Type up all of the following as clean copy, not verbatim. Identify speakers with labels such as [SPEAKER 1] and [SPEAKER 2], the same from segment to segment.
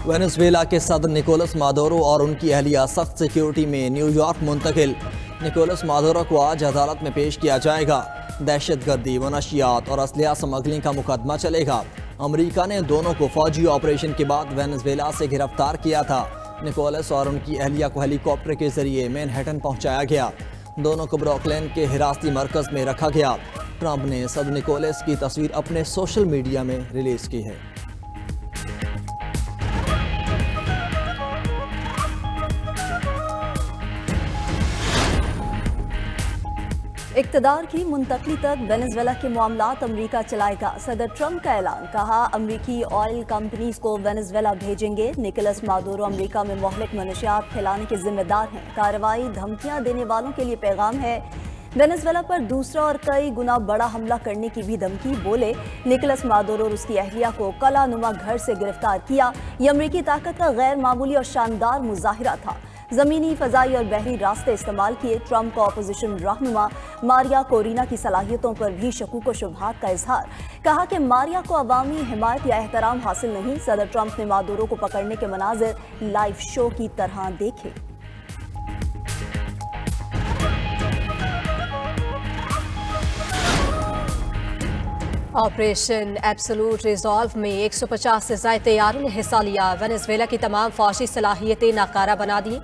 [SPEAKER 1] Venezuela के सदर Nicolas Maduro और उनकी अहलिया सख्त सिक्योरिटी में न्यूयॉर्क मुंतकिल। निकोलस मादुरो को आज अदालत में पेश किया जाएगा। दहशतगर्दी, मनशियात और असलिया स्मगलिंग का मुकदमा चलेगा। अमेरिका ने दोनों को फौजी ऑपरेशन के बाद वेनेजुएला से गिरफ्तार किया था। निकोलस और उनकी अहलिया को हेलीकॉप्टर के जरिए मैनहट्टन पहुंचाया गया। दोनों को ब्रुकलिन के हिरासती मरकज में रखा गया। ट्रंप ने सदर निकोलस की तस्वीर अपने सोशल मीडिया में रिलीज की है।
[SPEAKER 2] इक़्तिदार की मुंतकली तक वेनेजुएला के मामलात अमरीका चलाएगा। सदर ट्रंप का ऐलान, कहा अमरीकी ऑयल कंपनीज को वेनेजुएला भेजेंगे। निकोलस मादुरो अमरीका में मोहलिक मनशियात फैलाने के जिम्मेदार हैं। कार्रवाई धमकियां देने वालों के लिए पैगाम है। वेनेजुएला पर दूसरा और कई गुना बड़ा हमला करने की भी धमकी। बोले, निकोलस मादुरो और उसकी अहलिया को कलानुमा घर से गिरफ्तार किया। ये अमरीकी ताकत का गैर मामूली और शानदार मुजाहिरा था। जमीनी, फजाई और बहरी रास्ते इस्तेमाल किए। ट्रंप का अपोजिशन रहनुमा मारिया कोरिना की सलाहियतों पर भी शकूक व शुबहात का इजहार। कहा कि मारिया को अवामी हिमायत या एहतराम हासिल नहीं। सदर ट्रंप ने मादुरो को पकड़ने के मनाजिर लाइव शो की तरह देखे।
[SPEAKER 3] ऑपरेशन एब्सोल्यूट रिजॉल्व में 150 से ज्यादा तैयारों ने हिस्सा लिया। वेनेजुएला की तमाम फौजी सलाहियतें नाकारा बना दी।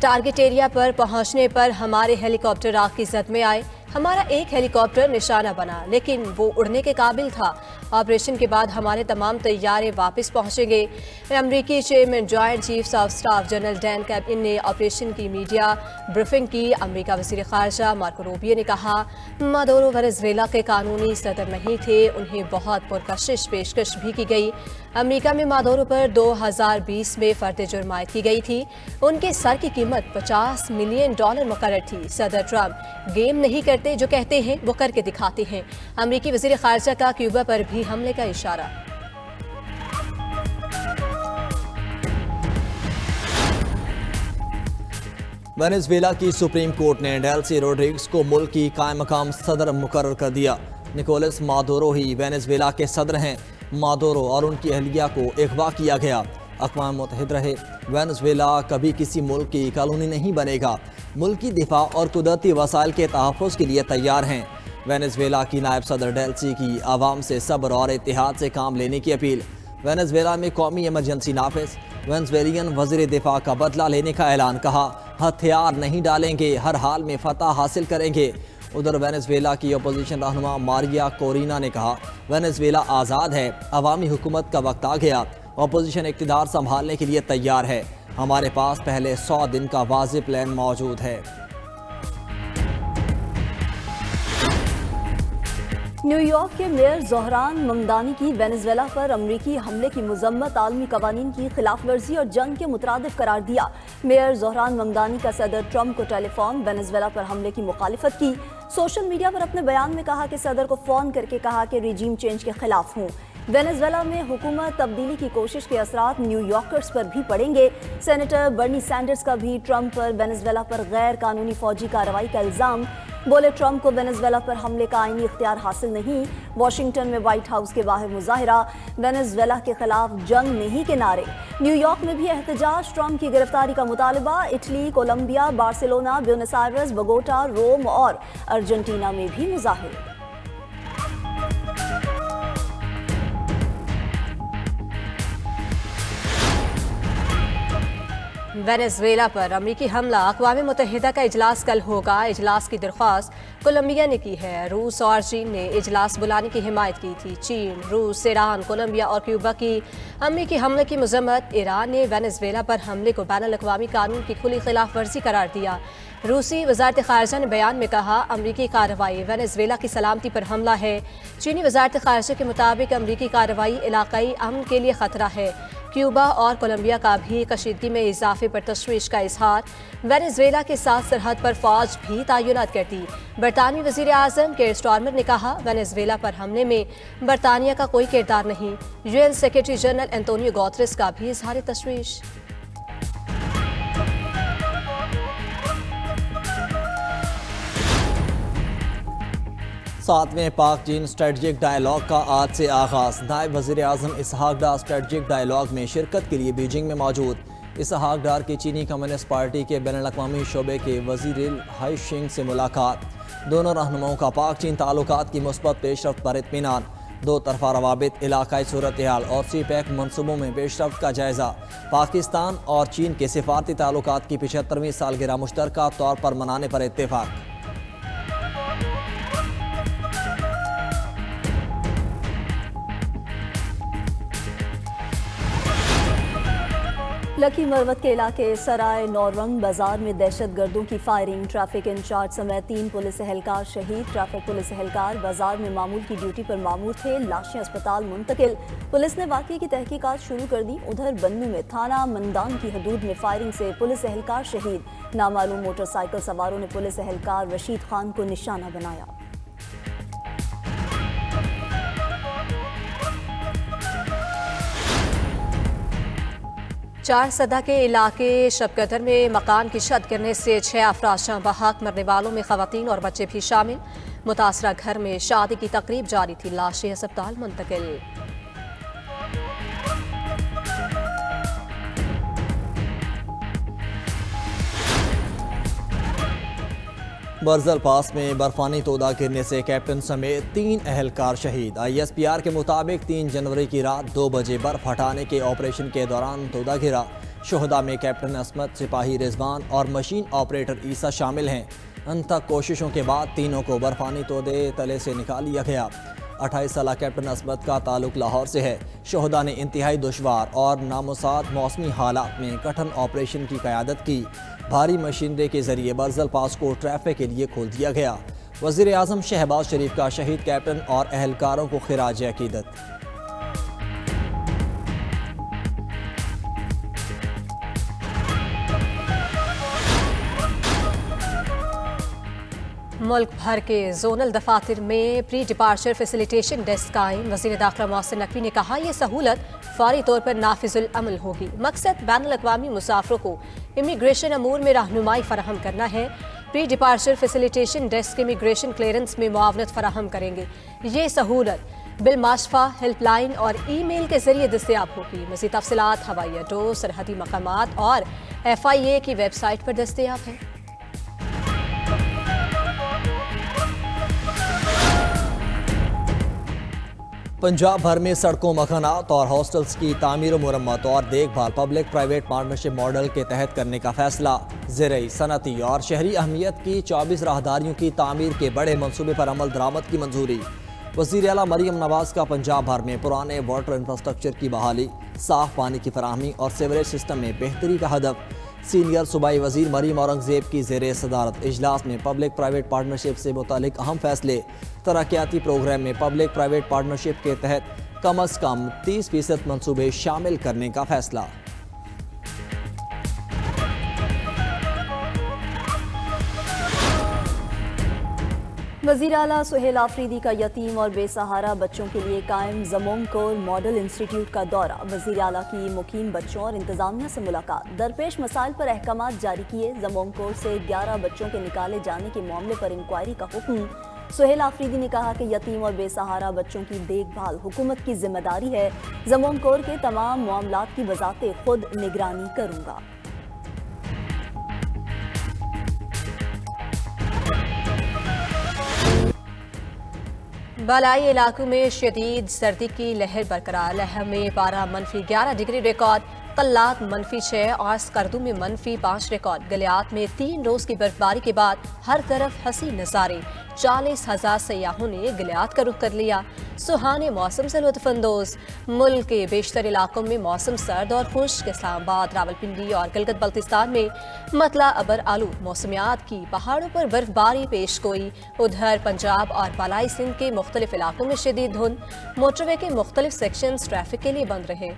[SPEAKER 3] टारगेट एरिया पर पहुंचने पर हमारे हेलीकॉप्टर आग की जद में आए। हमारा एक हेलीकॉप्टर निशाना बना, लेकिन वो उड़ने के काबिल था। ऑपरेशन के बाद हमारे तमाम तैयारे वापस पहुंचेंगे। अमरीकी chairman joint chiefs of staff general Dan cabin ने ऑपरेशन की मीडिया ब्रीफिंग की। अमरीका वज़ीर ख़ारजा मार्को रूबियो ने कहा, मादुरो वेनेजुएला के कानूनी सदर नहीं थे। उन्हें बहुत पुरकशिश पेशकश भी की गई। अमरीका में मादुरो पर 2020 में फर्द जुर्म आयद की गई थी। उनके सर की कीमत $50 मिलियन मुकर्रर थी। सदर ट्रंप गेम नहीं करते, जो कहते हैं वो करके दिखाते हैं। अमरीकी वज़ीर ख़ारजा का क्यूबा पर भी हमले का इशारा।
[SPEAKER 1] वेनेजुएला की सुप्रीम कोर्ट ने डेल्सी रोड्रिग्स को मुल्क की कायम मकाम सदर मुकर्रर कर दिया। निकोलस मादुरो ही वेनेजुएला के सदर हैं। मादुरो और उनकी अहलिया को अगवा किया गया। अक़वाम मुत्तहिद रहे, वेनेजुएला कभी किसी मुल्क की कॉलोनी नहीं बनेगा। मुल्क की दिफा और कुदरती वसाइल के तहफ़्फ़ुज़ के लिए तैयार हैं। वेनेजुएला की नायब सदर डेल्सी की आवाम से सब्र और इत्तेहाद से काम लेने की अपील। वेनेजुएला में कौमी इमरजेंसी नाफिज। वेनेजुएलियन वज़ीर दिफा का बदला लेने का ऐलान। कहा, हथियार नहीं डालेंगे, हर हाल में फतह हासिल करेंगे। उधर वेनेजुएला की अपोजिशन रहनुमा मारिया कोरिना ने कहा, वेनेजुएला आज़ाद है, अवामी हुकूमत का वक्त आ गया। अपोजिशन इक़्तिदार संभालने के लिए तैयार है। हमारे पास पहले 100 दिन का वाज़िह प्लान मौजूद है।
[SPEAKER 2] न्यूयॉर्क के मेयर ज़ोहरान ममदानी की वेनेजुएला पर अमरीकी हमले की मज़म्मत आलमी कवानीन की खिलाफ वर्जी और जंग के मुतरादिफ करार दिया। मेयर ज़ोहरान ममदानी का सदर ट्रंप को टेलीफोन वेनेजुएला पर हमले की मुखालिफत की। सोशल मीडिया पर अपने बयान में कहा कि सदर को फ़ोन करके कहा कि रिजीम चेंज के खिलाफ हूँ। वेनेजुएला में हुकूमत तब्दीली की कोशिश के असरात न्यूयॉर्कर्स पर भी पड़ेंगे। सेनेटर बर्नी सैंडर्स का भी ट्रंप पर वेनेजुएला पर गैर कानूनी फौजी कार्रवाई का इल्ज़ाम। बोले, ट्रंप को वेनेजुएला पर हमले का आईनी इख्तियार हासिल नहीं। वाशिंगटन में व्हाइट हाउस के बाहर मुजाहिरा। वेनेजुएला के खिलाफ जंग नहीं के नारे। न्यूयॉर्क में भी एहतजाज। ट्रंप की गिरफ्तारी का मुतालबा। Italy, Colombia, Barcelona, Buenos, Bogota, Rome और अर्जेंटीना में भी मुजाहिरे।
[SPEAKER 3] वेनेजुएला पर अमरीकी हमला। अक़वाम मुत्तहिदा का इजलास कल होगा। इजलास की दरख्वास्त कोलंबिया ने की है। रूस और चीन ने इजलास बुलाने की हिमायत की थी। चीन, रूस, ईरान, कोलंबिया और क्यूबा की अमरीकी हमले की मज़म्मत। ईरान ने वेनेजुएला पर हमले को बैनुल अक़वामी कानून की खुली खिलाफ वर्जी करार दिया। रूसी वज़ारत ख़ारजा ने बयान में कहा, अमरीकी कार्रवाई वेनेजुएला की सलामती पर हमला है। चीनी वज़ारत ख़ारजा के मुताबिक अमरीकी कार्रवाई इलाक़ाई अमन के लिए ख़तरा है। क्यूबा और कोलंबिया का भी कशीदगी में इजाफे पर तशवीश का इजहार। वेनेजुएला के साथ सरहद पर फौज भी तैनात कर दी। बरतानवी वज़ीर आज़म केयर स्टारमर ने कहा, वेनेजुएला पर हमले में बरतानिया का कोई किरदार नहीं। UN secretary general Antonio Guterres का भी इजहार तशवीश।
[SPEAKER 1] 7वें पाक चीन स्ट्रेटजिक डायलॉग का आज से आगाज़। नायब वज़ीर आज़म इसहाक डार स्ट्रेटजिक डायलॉग में शिरकत के लिए बीजिंग में मौजूद। इसहाक डार की चीनी कम्युनिस्ट पार्टी के बैनुल-अक़वामी शोबे के वज़ीर हाईशिंग से मुलाकात। दोनों रहनुमाओं का पाक चीन ताल्लुकात की मुस्बत पेशरफ्त पर इत्मीनान। दो तरफा रवाबित, इलाकाई सूरत हाल और सी पैक मनसूबों में पेशरफ्त का जायज़ा। पाकिस्तान और चीन के सिफारती ताल्लुकात की 75वीं सालगिरह मुश्तरका तौर पर मनाने पर इत्तेफाक।
[SPEAKER 2] लकी मरवत के इलाके सराय नौरंग बाजार में दहशत गर्दों की फायरिंग। ट्रैफिक इंचार्ज समेत 3 पुलिस एहलकार शहीद। ट्रैफिक पुलिस एहलकार बाजार में मामूल की ड्यूटी पर मामूर थे। लाशें अस्पताल मुंतकिल। पुलिस ने वाक़ये की तहकीकात शुरू कर दी। उधर बन्नू में थाना मंदान की हदूद में फायरिंग से पुलिस एहलकार शहीद। नामालूम मोटरसाइकिल सवारों ने पुलिस एहलकार रशीद खान को निशाना बनाया।
[SPEAKER 3] चार सदा के इलाके शबकदर में मकान की छत गिरने से 6 अफराद शाह बहाक, मरने वालों में खवातीन और बच्चे भी शामिल। मुतासरा घर में शादी की तकरीब जारी थी। लाशें अस्पताल मुंतकिल।
[SPEAKER 1] बर्जल पास में बर्फानी तोदा गिरने से कैप्टन समेत 3 एहलकार शहीद। ISPR के मुताबिक 3 जनवरी की रात 2 बजे बर्फ हटाने के ऑपरेशन के दौरान तोदा गिरा। शोहदा में कैप्टन असमत, सिपाही रिजवान और मशीन ऑपरेटर ईसा शामिल हैं। अंतक कोशिशों के बाद तीनों को बर्फानी तोदे तले से निकाल लिया गया। 28 साल कैप्टन असमत का ताल्लुक लाहौर से है। शोहदा ने इंतहाई दुश्वार और नामुसाद मौसमी हालात में कठिन ऑपरेशन की क़यादत की। भारी मशीनरी के जरिए बर्जल पास को ट्रैफिक के लिए खोल दिया गया। वज़ीर आज़म शहबाज शरीफ का शहीद कैप्टन और एहलकारों को खिराज अकीदत।
[SPEAKER 3] मुल्क भर के जोनल दफातर में प्री डिपार्चर फैसिलिटेशन डेस्क कायम। वज़ीर दाखिला मोहसिन नकवी ने कहा, यह सहूलत फौरी तौर पर नाफिजुल अमल होगी। मकसद बैनुल-अक़वामी मुसाफिरों को इमिग्रेशन अमूर में रहनुमाई फराहम करना है। Pre departure facilitation desk immigration clearance में मुआवनत फराहम करेंगे। ये सहूलत बिलमाशफा, हेल्पलाइन और ईमेल के जरिए दस्तयाब होगी। मज़ीद तफसीलात हवाई अड्डों, सरहदी मकामात और FIA की वेबसाइट पर दस्तयाब है।
[SPEAKER 1] पंजाब भर में सड़कों, मकानात और हॉस्टल्स की तामीर, मुरम्मत और देखभाल पब्लिक प्राइवेट पार्टनरशिप मॉडल के तहत करने का फैसला। ज़राई, सनती और शहरी अहमियत की 24 राहदारियों की तामीर के बड़े मनसूबे पर अमल दरामद की मंजूरी। वज़ीर आला मरियम नवाज का पंजाब भर में पुराने वाटर इंफ्रास्ट्रक्चर की बहाली, साफ पानी की फराहमी और सीवरेज सिस्टम में बेहतरी का हदफ। सीनियर सूबाई वज़ीर मरीम औरंगज़ेब की ज़ेरे सदारत इजलास में पब्लिक प्राइवेट पार्टनरशिप से मुतालिक अहम फैसले। तरक्याती प्रोग्राम में पब्लिक प्राइवेट पार्टनरशिप के तहत कम अज़ कम 30% मनसूबे शामिल करने का फैसला।
[SPEAKER 2] वज़ीर आला सुहेल आफरीदी का यतीम और बेसहारा बच्चों के लिए कायम ज़मोंगकोर मॉडल इंस्टीट्यूट का दौरा। वज़ीर आला की मुकीम बच्चों और इंतज़ामिया से मुलाकात। दरपेश मसाइल पर अहकामात जारी किए। ज़मोंगकोर से 11 बच्चों के निकाले जाने के मामले पर इंक्वायरी का हुक्म। सुहेल आफरीदी ने कहा कि यतीम और बेसहारा बच्चों की देखभाल हुकूमत की जिम्मेदारी है। ज़मोंगकोर के तमाम मामलात की वज़ाते खुद निगरानी करूँगा।
[SPEAKER 3] बालाई इलाकों में शदीद सर्दी की लहर बरकरार। लहर में पारा -11 डिग्री रिकॉर्ड। कल्लात -6 और स्कर्दू में -5 रिकॉर्ड। गलियात में 3 रोज की बर्फबारी के बाद हर तरफ हंसी नज़ारे। 40,000 सयाहों ने गलियात का रुख कर लिया। सुहाने मौसम से लुत्फानंदोज। मुल्क के बेशतर इलाकों में मौसम सर्द और खुश्क। इस्लामाबाद, रावलपिंडी और गिलगित बल्तिस्तान में मतला अबर आलूद मौसमियात की। पहाड़ों पर बर्फबारी पेश गोई। उधर पंजाब और बालाई सिंध के मुख्तलिफ इलाकों में शदीद धुंध। मोटरवे के मुख्तलिफ सेक्शंस ट्रैफिक के लिए बंद रहे।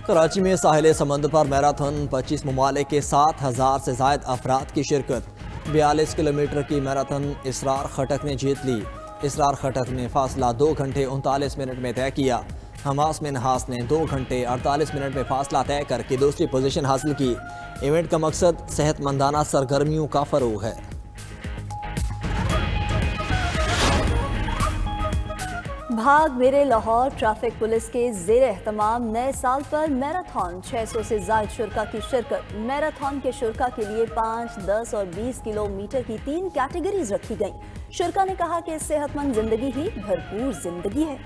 [SPEAKER 1] कराची में साहिल समंदर पर मैराथन, 25 ममालिक के 7,000 से ज़ायद अफराद की शिरकत। 42 किलोमीटर की मैराथन इसरार खटक ने जीत ली। इसरार खटक ने फासला 2 घंटे 39 मिनट में तय किया। हमास मिन्हास ने 2 घंटे 48 मिनट में फासला तय करके दूसरी पोजीशन हासिल की। इवेंट का मकसद सेहतमंदाना सरगर्मियों का फरोग है।
[SPEAKER 2] भाग मेरे लाहौर ट्रैफिक पुलिस के जेर एहतमाम नए साल पर मैराथन 600 से ज्यादा शुरा की शिरकत। मैराथन के शुरा के लिए 5, 10 और 20 किलोमीटर की 3 कैटेगरीज रखी गईं। शुरा ने कहा कि सेहतमंद जिंदगी ही भरपूर जिंदगी है।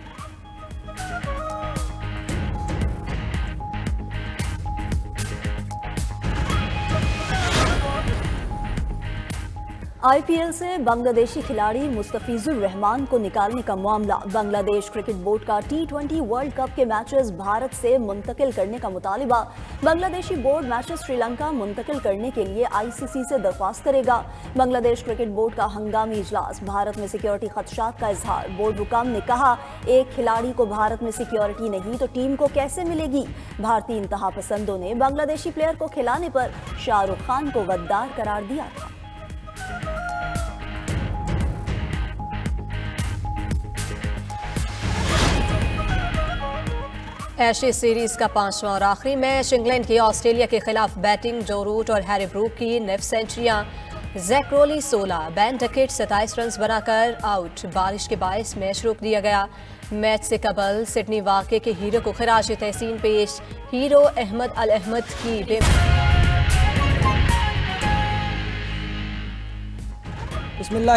[SPEAKER 2] आईपीएल से बांग्लादेशी खिलाड़ी मुस्तफिजुर रहमान को निकालने का मामला। बांग्लादेश क्रिकेट बोर्ड का T20 वर्ल्ड कप के मैचेस भारत से मुंतकिल करने का मुतालिबा। बांग्लादेशी बोर्ड मैचेस श्रीलंका मुंतकिल करने के लिए आईसीसी से दरख्वास्त करेगा। बांग्लादेश क्रिकेट बोर्ड का हंगामी इजलास। भारत में सिक्योरिटी खदशात का इजहार। बोर्ड हुकाम ने कहा, एक खिलाड़ी को भारत में सिक्योरिटी नहीं तो टीम को कैसे मिलेगी। भारतीय इंतहा पसंदों ने बांग्लादेशी प्लेयर को खिलाने पर शाहरुख खान को गद्दार करार दिया था।
[SPEAKER 3] एशेज सीरीज का 5वां और आखिरी मैच इंग्लैंड की ऑस्ट्रेलिया के खिलाफ बैटिंग। जो रूट और हैरी ब्रूक की 9 सेंचुरियां, जैक रोली 16, बेन डकेट 27 रन बनाकर आउट। बारिश के बायस मैच रोक दिया गया। मैच से कबल सिडनी वाक़े के हीरो को खराज तहसीन पेश। हीरो अहमद अल अहमद की
[SPEAKER 1] बिस्मिल्लाह